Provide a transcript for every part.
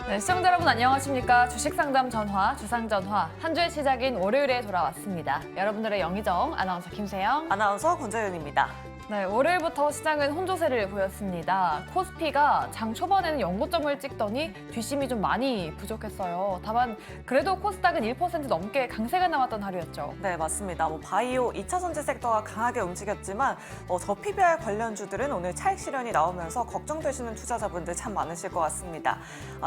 네, 시청자 여러분 안녕하십니까. 주식상담 전화, 주상전화. 한 주의 시작인 월요일에 돌아왔습니다. 여러분들의 영의정 아나운서 김세영. 아나운서 권재윤입니다. 네, 월요일부터 시장은 혼조세를 보였습니다. 코스피가 장 초반에는 연고점을 찍더니 뒷심이 좀 많이 부족했어요. 다만 그래도 코스닥은 1% 넘게 강세가 나왔던 하루였죠. 네, 맞습니다. 바이오, 2차 전지 sek터가 강하게 움직였지만 저 PBR 관련주들은 오늘 차익 실현이 나오면서 걱정되시는 투자자분들 참 많으실 것 같습니다.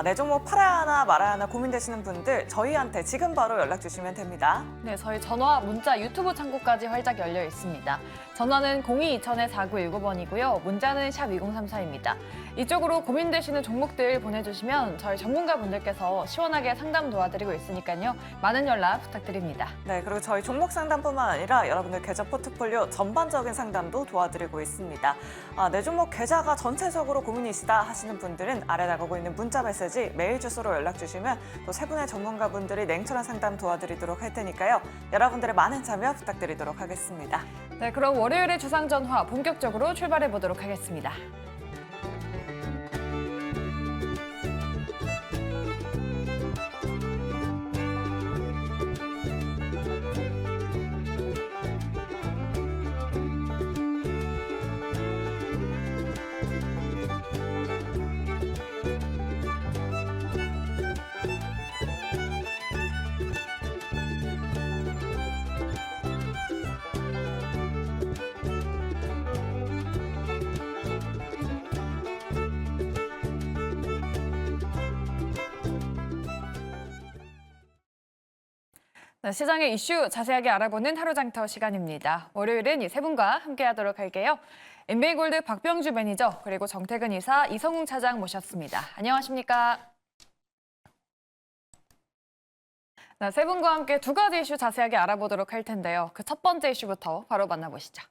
내 종목 팔아야 하나 말아야 하나 고민되시는 분들 저희한테 지금 바로 연락 주시면 됩니다. 네, 저희 전화, 문자, 유튜브 창구까지 활짝 열려 있습니다. 전화는 02-2000-4919번이고요. 문자는 샵 2034입니다. 이쪽으로 고민되시는 종목들 보내주시면 저희 전문가분들께서 시원하게 상담 도와드리고 있으니까요. 많은 연락 부탁드립니다. 네, 그리고 저희 종목 상담뿐만 아니라 여러분들 계좌 포트폴리오 전반적인 상담도 도와드리고 있습니다. 내 종목 계좌가 전체적으로 고민이시다 하시는 분들은 아래 나가고 있는 문자 메시지, 메일 주소로 연락 주시면 또 세 분의 전문가분들이 냉철한 상담 도와드리도록 할 테니까요. 여러분들의 많은 참여 부탁드리도록 하겠습니다. 네, 그럼 월요일의 주상전화 본격적으로 출발해 보도록 하겠습니다. 네, 시장의 이슈 자세하게 알아보는 하루장터 시간입니다. 월요일은 이 세 분과 함께하도록 할게요. MB골드 박병주 매니저 그리고 정태근 이사 이성웅 차장 모셨습니다. 안녕하십니까? 네, 세 분과 함께 두 가지 이슈 자세하게 알아보도록 할 텐데요. 그 첫 번째 이슈부터 바로 만나보시죠.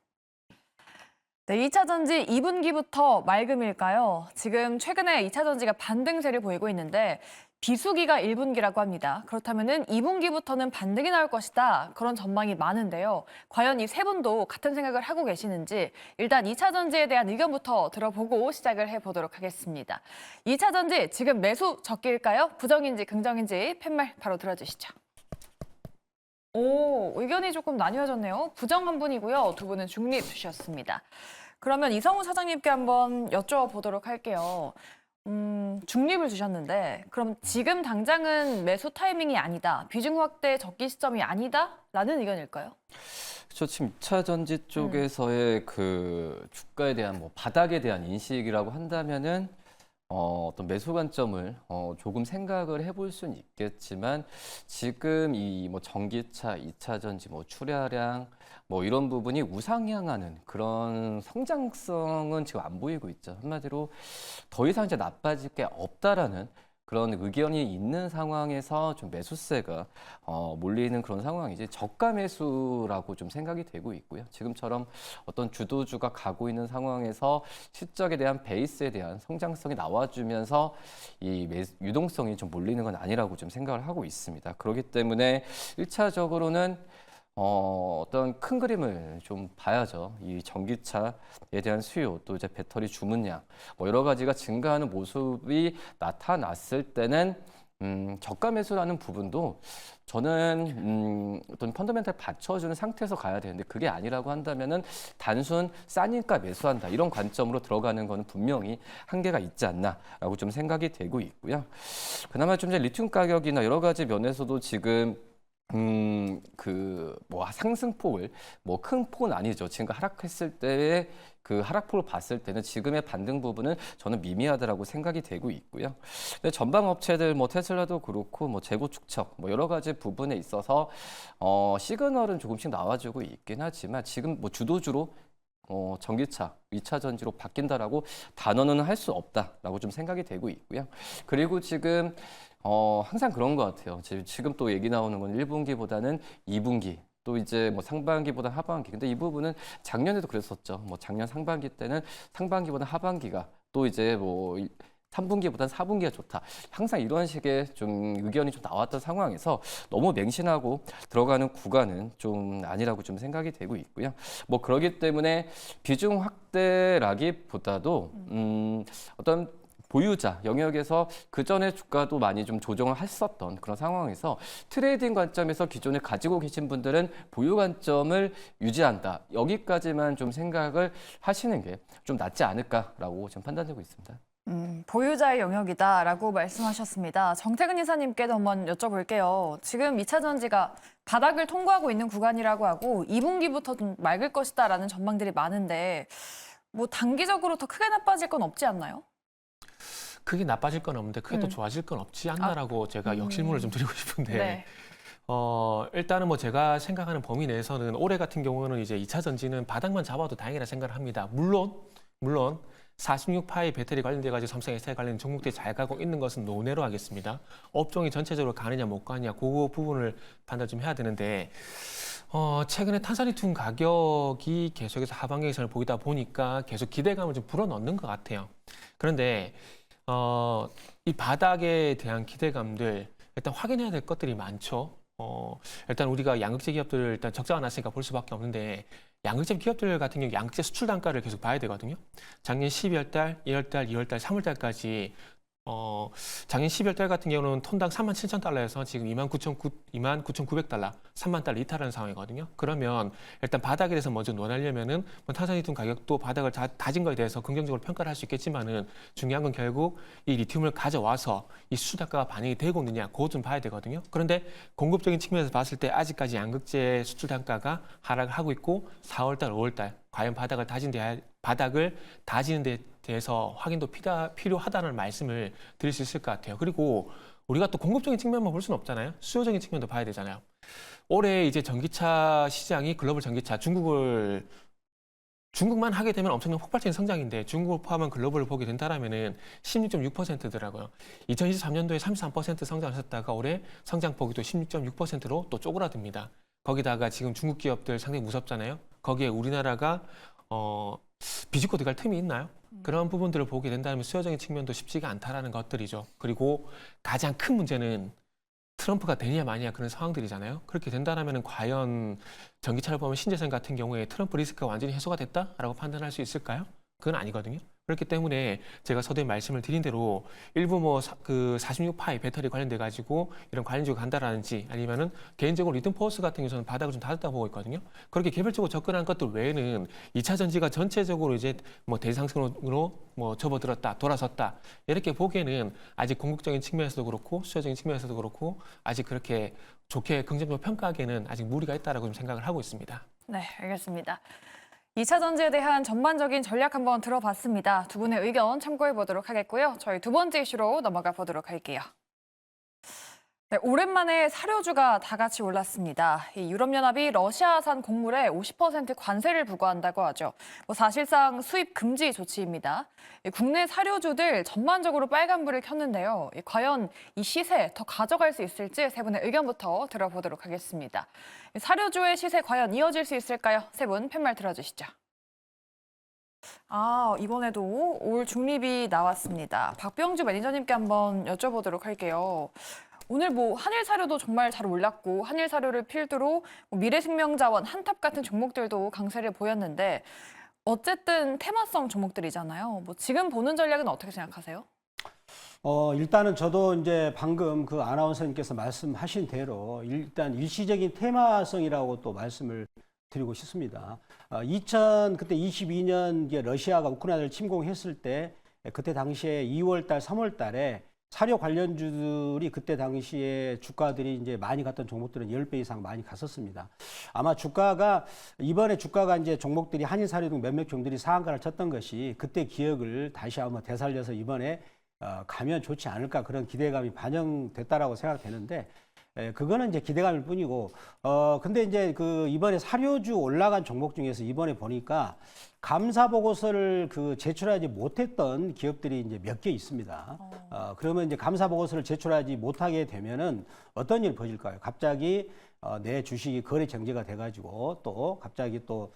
네, 2차 전지 2분기부터 맑음일까요? 지금 최근에 2차 전지가 반등세를 보이고 있는데 비수기가 1분기라고 합니다. 그렇다면 2분기부터는 반등이 나올 것이다. 그런 전망이 많은데요. 과연 이 세 분도 같은 생각을 하고 계시는지 일단 2차 전지에 대한 의견부터 들어보고 시작을 해보도록 하겠습니다. 2차 전지 지금 매수 적기일까요? 부정인지 긍정인지 팻말 바로 들어주시죠. 오, 의견이 조금 나뉘어졌네요. 부정 한 분이고요. 두 분은 중립 주셨습니다. 그러면 이성우 사장님께 한번 여쭤보도록 할게요. 중립을 주셨는데 그럼 지금 당장은 매수 타이밍이 아니다. 비중 확대 적기 시점이 아니다. 라는 의견일까요? 그렇죠. 지금 2차 전지 쪽에서의 그 주가에 대한 바닥에 대한 인식이라고 한다면은 어떤 매수 관점을 조금 생각을 해볼 수는 있겠지만 지금 이 전기차, 2차 전지, 출하량 이런 부분이 우상향하는 그런 성장성은 지금 안 보이고 있죠. 한마디로 더 이상 이제 나빠질 게 없다라는 그런 의견이 있는 상황에서 좀 매수세가 몰리는 그런 상황이지 저가 매수라고 좀 생각이 되고 있고요. 지금처럼 어떤 주도주가 가고 있는 상황에서 실적에 대한 베이스에 대한 성장성이 나와주면서 이 유동성이 좀 몰리는 건 아니라고 좀 생각을 하고 있습니다. 그렇기 때문에 1차적으로는 어떤 큰 그림을 좀 봐야죠. 이 전기차에 대한 수요, 또 이제 배터리 주문량, 여러 가지가 증가하는 모습이 나타났을 때는 저가 매수라는 부분도 저는 어떤 펀더멘탈 받쳐주는 상태에서 가야 되는데 그게 아니라고 한다면은 단순 싸니까 매수한다 이런 관점으로 들어가는 거는 분명히 한계가 있지 않나라고 좀 생각이 되고 있고요. 그나마 좀 이제 리튬 가격이나 여러 가지 면에서도 지금 상승폭을 큰 폭은 아니죠. 지금 하락했을 때의 그 하락폭을 봤을 때는 지금의 반등 부분은 저는 미미하다라고 생각이 되고 있고요. 근데 전방 업체들 테슬라도 그렇고 재고 축적 여러 가지 부분에 있어서 시그널은 조금씩 나와주고 있긴 하지만 지금 주도주로 전기차, 2차 전지로 바뀐다라고 단언은 할 수 없다라고 좀 생각이 되고 있고요. 그리고 지금 항상 그런 것 같아요. 지금 또 얘기 나오는 건 1분기보다는 2분기, 또 이제 상반기보다 하반기. 근데 이 부분은 작년에도 그랬었죠. 작년 상반기 때는 상반기보다 하반기가 또 이제 3분기보다는 4분기가 좋다. 항상 이런 식의 좀 의견이 좀 나왔던 상황에서 너무 맹신하고 들어가는 구간은 좀 아니라고 좀 생각이 되고 있고요. 그러기 때문에 비중 확대라기보다도 어떤 보유자 영역에서 그 전에 주가도 많이 좀 조정을 했었던 그런 상황에서 트레이딩 관점에서 기존에 가지고 계신 분들은 보유 관점을 유지한다. 여기까지만 좀 생각을 하시는 게 좀 낫지 않을까라고 지금 판단되고 있습니다. 보유자의 영역이다라고 말씀하셨습니다. 정태근 이사님께도 한번 여쭤볼게요. 지금 2차 전지가 바닥을 통과하고 있는 구간이라고 하고 2분기부터 좀 맑을 것이다라는 전망들이 많은데 뭐 단기적으로 더 크게 나빠질 건 없지 않나요? 크게 나빠질 건 없는데 크게 또 좋아질 건 없지 않나라고 제가 역질문을 좀 드리고 싶은데 네. 일단은 뭐 제가 생각하는 범위 내에서는 올해 같은 경우는 이제 2차 전지는 바닥만 잡아도 다행이라 생각을 합니다. 물론 46파이 배터리 관련돼 가지고 삼성 SDI 관련 종목들이 잘 가고 있는 것은 논외로 하겠습니다. 업종이 전체적으로 가느냐 못 가느냐 그 부분을 판단 좀 해야 되는데 최근에 탄산리튬 가격이 계속해서 하방 개선을 보이다 보니까 계속 기대감을 좀 불어넣는 것 같아요. 그런데 이 바닥에 대한 기대감들 일단 확인해야 될 것들이 많죠. 일단 우리가 양극재 기업들을 일단 적자가 났으니까 볼 수밖에 없는데 양극재 기업들 같은 경우 양극재 수출 단가를 계속 봐야 되거든요. 작년 12월 달, 1월 달, 2월 달, 3월 달까지 작년 12월 달 같은 경우는 톤당 37,000달러에서 지금 29,900달러, 3만 달러 이탈하는 상황이거든요. 그러면 일단 바닥에 대해서 먼저 논하려면은 뭐 탄산리튬 가격도 바닥을 다진 거에 대해서 긍정적으로 평가를 할 수 있겠지만은 중요한 건 결국 이 리튬을 가져와서 이 수출 단가가 반영이 되고 있느냐 그거 좀 봐야 되거든요. 그런데 공급적인 측면에서 봤을 때 아직까지 양극재 수출 단가가 하락을 하고 있고 4월 달, 5월 달 과연 바닥을 다지는 데 대해서 확인도 필요하다는 말씀을 드릴 수 있을 것 같아요. 그리고 우리가 또 공급적인 측면만 볼 수는 없잖아요. 수요적인 측면도 봐야 되잖아요. 올해 이제 전기차 시장이 글로벌 전기차 중국만 하게 되면 엄청난 폭발적인 성장인데 중국을 포함한 글로벌을 보게 된다라면은 16.6%더라고요. 2023년도에 33% 성장하셨다가 올해 성장폭이 또 16.6%로 또 쪼그라듭니다. 거기다가 지금 중국 기업들 상당히 무섭잖아요. 거기에 우리나라가 비집고 들어갈 틈이 있나요? 그런 부분들을 보게 된다면 수요적인 측면도 쉽지가 않다라는 것들이죠. 그리고 가장 큰 문제는 트럼프가 되냐 마냐 그런 상황들이잖아요. 그렇게 된다면 과연 전기차를 보면 신재생 같은 경우에 트럼프 리스크가 완전히 해소가 됐다라고 판단할 수 있을까요? 그건 아니거든요. 그렇기 때문에 제가 서두에 말씀을 드린 대로 일부 뭐 그 46파이 배터리 관련돼 가지고 이런 관련주가 간다라든지 아니면은 개인적으로 리튬포스 같은 경우는 바닥을 좀 닫았다 보고 있거든요. 그렇게 개별적으로 접근한 것들 외에는 2차 전지가 전체적으로 이제 뭐 대상승으로 뭐 접어들었다, 돌아섰다 이렇게 보기에는 아직 궁극적인 측면에서도 그렇고 수요적인 측면에서도 그렇고 아직 그렇게 좋게 긍정적으로 평가하기에는 아직 무리가 있다라고 좀 생각을 하고 있습니다. 네, 알겠습니다. 2차 전지에 대한 전반적인 전략 한번 들어봤습니다. 두 분의 의견 참고해 보도록 하겠고요. 저희 두 번째 이슈로 넘어가 보도록 할게요. 네, 오랜만에 사료주가 다 같이 올랐습니다. 이 유럽연합이 러시아산 곡물에 50% 관세를 부과한다고 하죠. 사실상 수입 금지 조치입니다. 국내 사료주들 전반적으로 빨간불을 켰는데요. 과연 이 시세 더 가져갈 수 있을지 세 분의 의견부터 들어보도록 하겠습니다. 사료주의 시세 과연 이어질 수 있을까요? 세 분 팻말 들어주시죠. 이번에도 올 중립이 나왔습니다. 박병주 매니저님께 한번 여쭤보도록 할게요. 오늘 한일 사료도 정말 잘 올랐고 한일 사료를 필두로 미래생명자원, 한탑 같은 종목들도 강세를 보였는데 어쨌든 테마성 종목들이잖아요. 지금 보는 전략은 어떻게 생각하세요? 일단은 저도 이제 방금 그 아나운서님께서 말씀하신 대로 일단 일시적인 테마성이라고 또 말씀을 드리고 싶습니다. 그때 22년 이제 러시아가 우크라이나를 침공했을 때 그때 당시에 2월 달, 3월 달에 사료 관련주들이 그때 당시에 주가들이 이제 많이 갔던 종목들은 10배 이상 많이 갔었습니다. 아마 이번에 주가가 이제 종목들이 한일 사료 등 몇몇 종들이 상한가를 쳤던 것이 그때 기억을 다시 한번 되살려서 이번에 가면 좋지 않을까 그런 기대감이 반영됐다라고 생각되는데 그거는 이제 기대감일 뿐이고 근데 이제 이번에 사료주 올라간 종목 중에서 이번에 보니까 감사 보고서를 제출하지 못했던 기업들이 이제 몇 개 있습니다. 그러면 이제 감사 보고서를 제출하지 못하게 되면은 어떤 일이 벌어질까요? 갑자기 내 주식이 거래 정지가 돼가지고 또 갑자기 또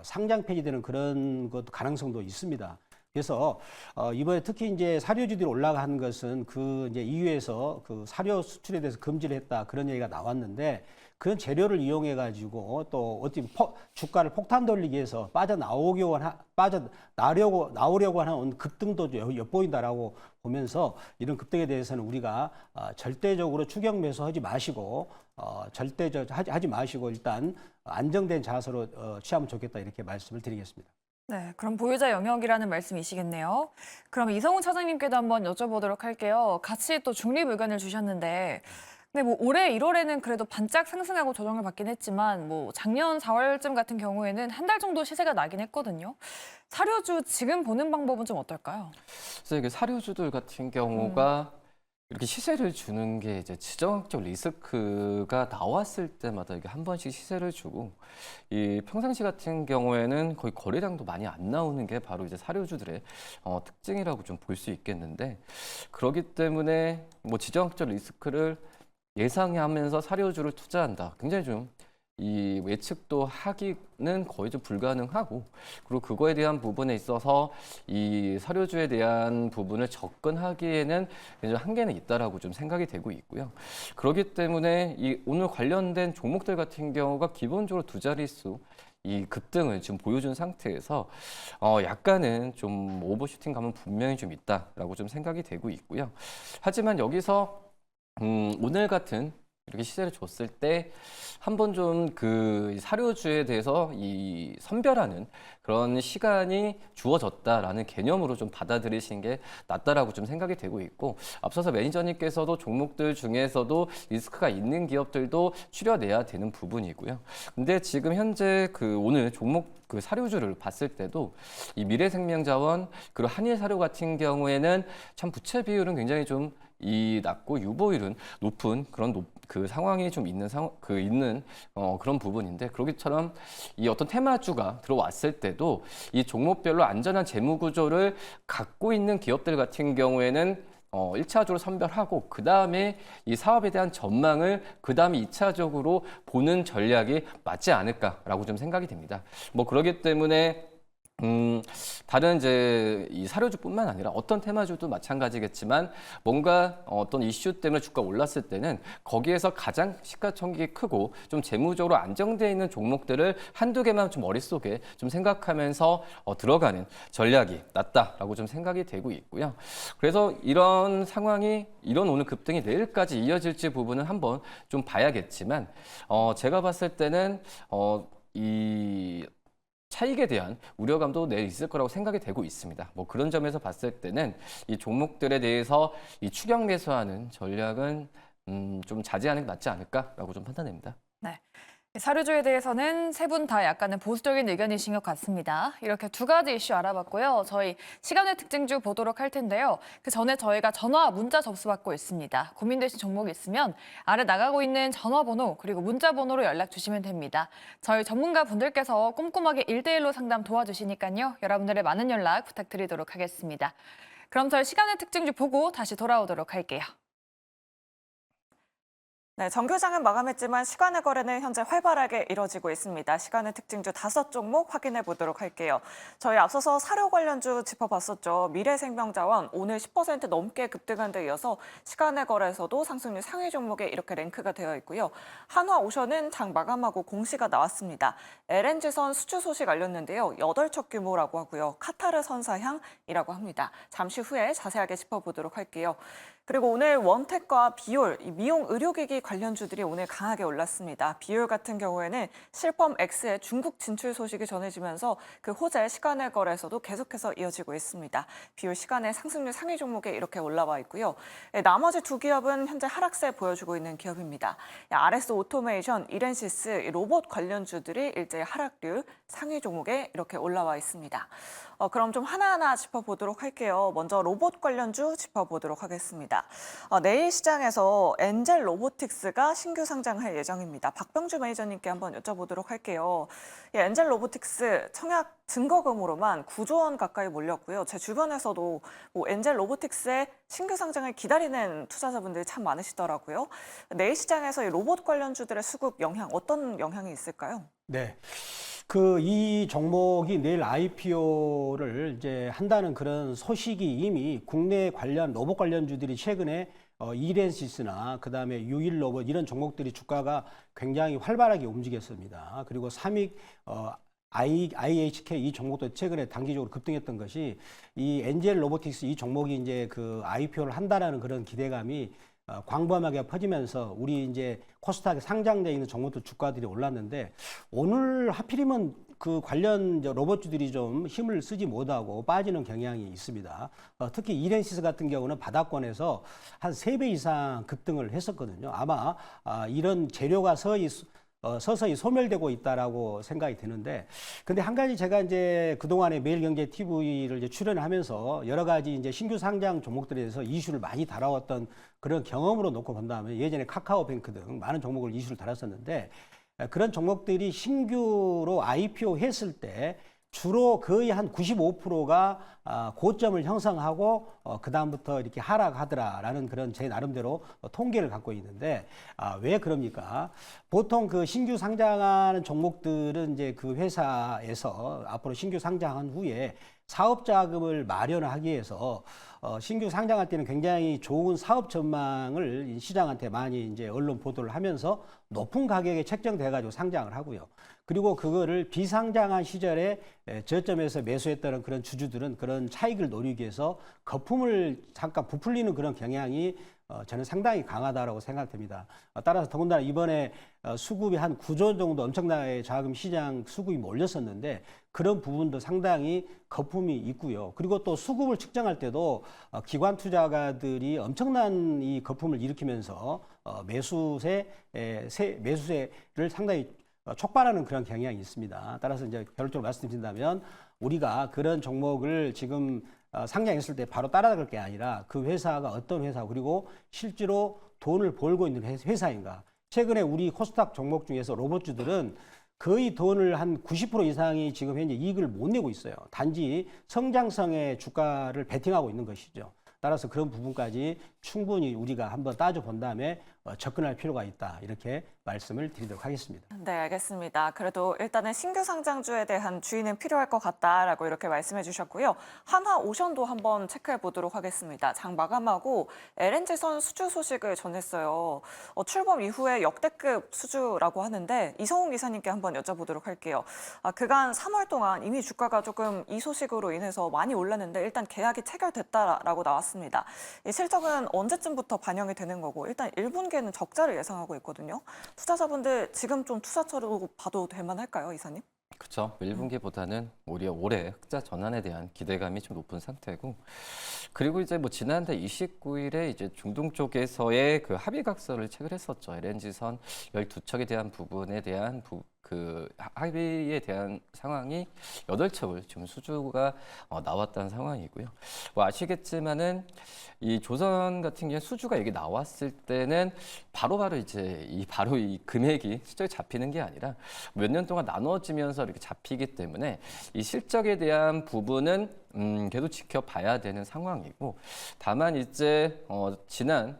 상장 폐지되는 그런 것 가능성도 있습니다. 그래서 이번에 특히 이제 사료주들이 올라간 것은 그 이제 EU에서 그 사료 수출에 대해서 금지를 했다 그런 얘기가 나왔는데 그런 재료를 이용해 가지고 또 어떻게 주가를 폭탄 돌리기 위해서 나오려고 하는 급등도 엿보인다라고 보면서 이런 급등에 대해서는 우리가 절대적으로 추격 매수하지 마시고 하지 마시고 일단 안정된 자세로 취하면 좋겠다 이렇게 말씀을 드리겠습니다. 네, 그럼 보유자 영역이라는 말씀이시겠네요. 그럼 이성훈 차장님께도 한번 여쭤보도록 할게요. 같이 또 중립 의견을 주셨는데, 근데 뭐 올해 1월에는 그래도 반짝 상승하고 조정을 받긴 했지만, 뭐 작년 4월쯤 같은 경우에는 한 달 정도 시세가 나긴 했거든요. 사료주 지금 보는 방법은 좀 어떨까요? 그래서 이게 사료주들 같은 경우가 이렇게 시세를 주는 게 이제 지정학적 리스크가 나왔을 때마다 이게 한 번씩 시세를 주고 이 평상시 같은 경우에는 거의 거래량도 많이 안 나오는 게 바로 이제 사료주들의 특징이라고 좀 볼 수 있겠는데 그렇기 때문에 뭐 지정학적 리스크를 예상하면서 사료주를 투자한다. 굉장히 좀 이 예측도 하기는 거의 좀 불가능하고 그리고 그거에 대한 부분에 있어서 이 사료주에 대한 부분을 접근하기에는 좀 한계는 있다라고 좀 생각이 되고 있고요. 그렇기 때문에 이 오늘 관련된 종목들 같은 경우가 기본적으로 두 자릿수 이 급등을 지금 보여준 상태에서 약간은 좀 오버슈팅 감은 분명히 좀 있다라고 좀 생각이 되고 있고요. 하지만 여기서 오늘 같은 이렇게 시세를 줬을 때 한번 좀 그 사료주에 대해서 이 선별하는 그런 시간이 주어졌다라는 개념으로 좀 받아들이신 게 낫다라고 좀 생각이 되고 있고 앞서서 매니저님께서도 종목들 중에서도 리스크가 있는 기업들도 추려내야 되는 부분이고요. 근데 지금 현재 그 오늘 종목 그 사료주를 봤을 때도 이 미래생명자원 그리고 한일사료 같은 경우에는 참 부채 비율은 굉장히 좀 이 낮고 유보율은 높은 그런 그 상황이 좀 있는 그런 부분인데 그러기처럼 이 어떤 테마주가 들어왔을 때도 이 종목별로 안전한 재무 구조를 갖고 있는 기업들 같은 경우에는 1차적으로 선별하고 그다음에 이 사업에 대한 전망을 그다음에 2차적으로 보는 전략이 맞지 않을까라고 좀 생각이 됩니다. 뭐 그렇기 때문에 다른 이제 이 사료주뿐만 아니라 어떤 테마주도 마찬가지겠지만 뭔가 어떤 이슈 때문에 주가 올랐을 때는 거기에서 가장 시가총액이 크고 좀 재무적으로 안정되어 있는 종목들을 한두 개만 좀 머릿속에 좀 생각하면서 들어가는 전략이 낫다라고 좀 생각이 되고 있고요. 그래서 이런 상황이 이런 오늘 급등이 내일까지 이어질지 부분은 한번 좀 봐야겠지만 제가 봤을 때는 이 차익에 대한 우려감도 내일 있을 거라고 생각이 되고 있습니다. 뭐 그런 점에서 봤을 때는 이 종목들에 대해서 이 추격 매수하는 전략은 좀 자제하는 게 낫지 않을까라고 좀 판단됩니다. 네. 사료주에 대해서는 세 분 다 약간은 보수적인 의견이신 것 같습니다. 이렇게 두 가지 이슈 알아봤고요. 저희 시간의 특징주 보도록 할 텐데요. 그 전에 저희가 전화, 문자 접수받고 있습니다. 고민되신 종목이 있으면 아래 나가고 있는 전화번호 그리고 문자번호로 연락 주시면 됩니다. 저희 전문가 분들께서 꼼꼼하게 1대1로 상담 도와주시니까요. 여러분들의 많은 연락 부탁드리도록 하겠습니다. 그럼 저희 시간의 특징주 보고 다시 돌아오도록 할게요. 네, 정규장은 마감했지만 시간의 거래는 현재 활발하게 이뤄지고 있습니다. 시간의 특징주 5종목 확인해 보도록 할게요. 저희 앞서서 사료 관련주 짚어봤었죠. 미래생명자원 오늘 10% 넘게 급등한 데 이어서 시간의 거래에서도 상승률 상위 종목에 이렇게 랭크가 되어 있고요. 한화오션은 장 마감하고 공시가 나왔습니다. LNG선 수주 소식 알렸는데요. 8척 규모라고 하고요. 카타르 선사향이라고 합니다. 잠시 후에 자세하게 짚어보도록 할게요. 그리고 오늘 원택과 비올, 미용 의료기기 관련주들이 오늘 강하게 올랐습니다. 비올 같은 경우에는 실펌 X의 중국 진출 소식이 전해지면서 그 호재 시간의 거래에서도 계속해서 이어지고 있습니다. 비올 시간의 상승률 상위 종목에 이렇게 올라와 있고요. 나머지 두 기업은 현재 하락세 보여주고 있는 기업입니다. RS 오토메이션, 이렌시스, 로봇 관련주들이 일제히 하락률 상위 종목에 이렇게 올라와 있습니다. 그럼 좀 하나하나 짚어보도록 할게요. 먼저 로봇 관련주 짚어보도록 하겠습니다. 내일 시장에서 엔젤 로보틱스가 신규 상장할 예정입니다. 박병주 매니저님께 한번 여쭤보도록 할게요. 엔젤 로보틱스 청약 증거금으로만 9조 원 가까이 몰렸고요. 제 주변에서도 엔젤 로보틱스의 신규 상장을 기다리는 투자자분들이 참 많으시더라고요. 내일 시장에서 이 로봇 관련주들의 수급 영향, 어떤 영향이 있을까요? 네. 이 종목이 내일 IPO를 이제 한다는 그런 소식이 이미 국내 관련 로봇 관련주들이 최근에 이렌시스나 그다음에 유일 로봇 이런 종목들이 주가가 굉장히 활발하게 움직였습니다. 그리고 삼익 IHK 이 종목도 최근에 단기적으로 급등했던 것이 이 엔젤 로보틱스 이 종목이 이제 그 IPO를 한다라는 그런 기대감이 광범하게 퍼지면서 우리 이제 코스닥에 상장되어 있는 종목들 주가들이 올랐는데 오늘 하필이면 그 관련 이제 로봇주들이 좀 힘을 쓰지 못하고 빠지는 경향이 있습니다. 특히 이렌시스 같은 경우는 바닥권에서 한 3배 이상 급등을 했었거든요. 아마 이런 재료가 서서히 소멸되고 있다라고 생각이 드는데, 근데 한 가지 제가 이제 그동안에 매일경제 TV를 이제 출연하면서 여러 가지 이제 신규 상장 종목들에 대해서 이슈를 많이 다뤄왔던 그런 경험으로 놓고 본다면 예전에 카카오뱅크 등 많은 종목을 이슈를 다뤘었는데 그런 종목들이 신규로 IPO 했을 때 주로 거의 한 95%가 고점을 형성하고 그다음부터 이렇게 하락하더라라는 그런 제 나름대로 통계를 갖고 있는데 왜 그럽니까? 보통 그 신규 상장하는 종목들은 이제 그 회사에서 앞으로 신규 상장한 후에 사업 자금을 마련하기 위해서 신규 상장할 때는 굉장히 좋은 사업 전망을 시장한테 많이 이제 언론 보도를 하면서 높은 가격에 책정돼 가지고 상장을 하고요. 그리고 그거를 비상장한 시절에 저점에서 매수했다는 그런 주주들은 그런 차익을 노리기 위해서 거품을 잠깐 부풀리는 그런 경향이 저는 상당히 강하다라고 생각됩니다. 따라서 더군다나 이번에 수급이 한 9조 정도 엄청나게 자금 시장 수급이 몰렸었는데 그런 부분도 상당히 거품이 있고요. 그리고 또 수급을 측정할 때도 기관 투자가들이 엄청난 이 거품을 일으키면서 매수세를 상당히 촉발하는 그런 경향이 있습니다. 따라서 이제 결론적으로 말씀드린다면 우리가 그런 종목을 지금 상장했을 때 바로 따라갈 게 아니라 그 회사가 어떤 회사 그리고 실제로 돈을 벌고 있는 회사인가. 최근에 우리 코스닥 종목 중에서 로봇주들은 거의 돈을 한 90% 이상이 지금 현재 이익을 못 내고 있어요. 단지 성장성의 주가를 베팅하고 있는 것이죠. 따라서 그런 부분까지 충분히 우리가 한번 따져본 다음에 접근할 필요가 있다. 이렇게 말씀을 드리도록 하겠습니다. 네, 알겠습니다. 그래도 일단은 신규 상장주에 대한 주의는 필요할 것 같다라고 이렇게 말씀해 주셨고요. 한화오션도 한번 체크해 보도록 하겠습니다. 장 마감하고 LNG선 수주 소식을 전했어요. 출범 이후에 역대급 수주라고 하는데 이성훈 기사님께 한번 여쭤보도록 할게요. 그간 3월 동안 이미 주가가 조금 이 소식으로 인해서 많이 올랐는데 일단 계약이 체결됐다라고 나왔습니다. 이 실적은 언제쯤부터 반영이 되는 거고 일단 1분기에는 적자를 예상하고 있거든요. 투자자분들 지금 좀 투자처로 봐도 될 만할까요, 이사님? 그렇죠. 1분기보다는 오히려 올해 흑자 전환에 대한 기대감이 좀 높은 상태고, 그리고 이제 뭐 지난달 29일에 이제 중동 쪽에서의 그 합의각서를 체결했었죠. LNG선 12척에 대한 부분에 대한 그 합의에 대한 상황이 8척을 지금 수주가 나왔다는 상황이고요. 뭐 아시겠지만은 이 조선 같은 경우에 수주가 여기 나왔을 때는 바로바로 이제 바로 이 금액이 실적에 잡히는 게 아니라 몇 년 동안 나눠지면서 이렇게 잡히기 때문에 이 실적에 대한 부분은 계속 지켜봐야 되는 상황이고, 다만 이제 지난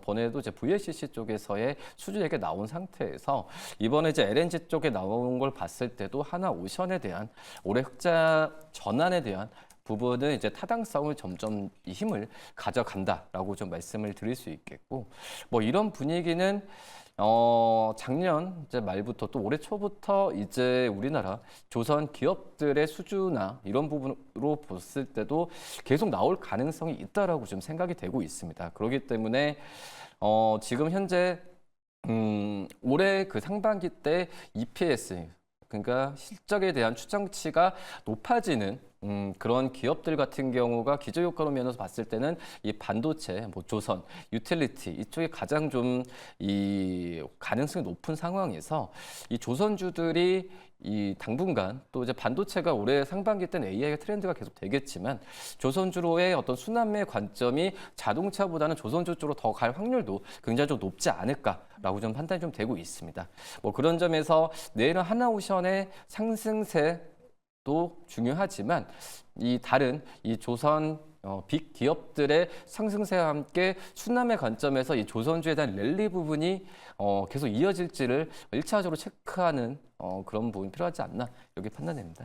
번에도 이제 VLCC 쪽에서의 수주 얘기가 나온 상태에서 이번에 이제 LNG 쪽에 나온 걸 봤을 때도 한화오션에 대한 올해 흑자 전환에 대한 부분은 이제 타당성을 점점 이 힘을 가져간다라고 좀 말씀을 드릴 수 있겠고, 뭐 이런 분위기는 작년 이제 말부터 또 올해 초부터 이제 우리나라 조선 기업들의 수주나 이런 부분으로 봤을 때도 계속 나올 가능성이 있다라고 좀 생각이 되고 있습니다. 그렇기 때문에 지금 현재 올해 그 상반기 때 EPS 그러니까 실적에 대한 추정치가 높아지는 그런 기업들 같은 경우가 기저효과로 면에서 봤을 때는 이 반도체, 뭐 조선, 유틸리티 이쪽에 가장 좀 이 가능성이 높은 상황에서 이 조선주들이 이 당분간 또 이제 반도체가 올해 상반기 때는 AI 트렌드가 계속 되겠지만 조선주로의 어떤 순환매 관점이 자동차보다는 조선주 쪽으로 더 갈 확률도 굉장히 좀 높지 않을까라고 좀 판단이 좀 되고 있습니다. 뭐 그런 점에서 내일은 한화오션의 상승세 도 중요하지만 이 다른 이 조선 빅 기업들의 상승세와 함께 순환의 관점에서 이 조선주에 대한 랠리 부분이 계속 이어질지를 1차적으로 체크하는 그런 부분이 필요하지 않나 이렇게 판단됩니다.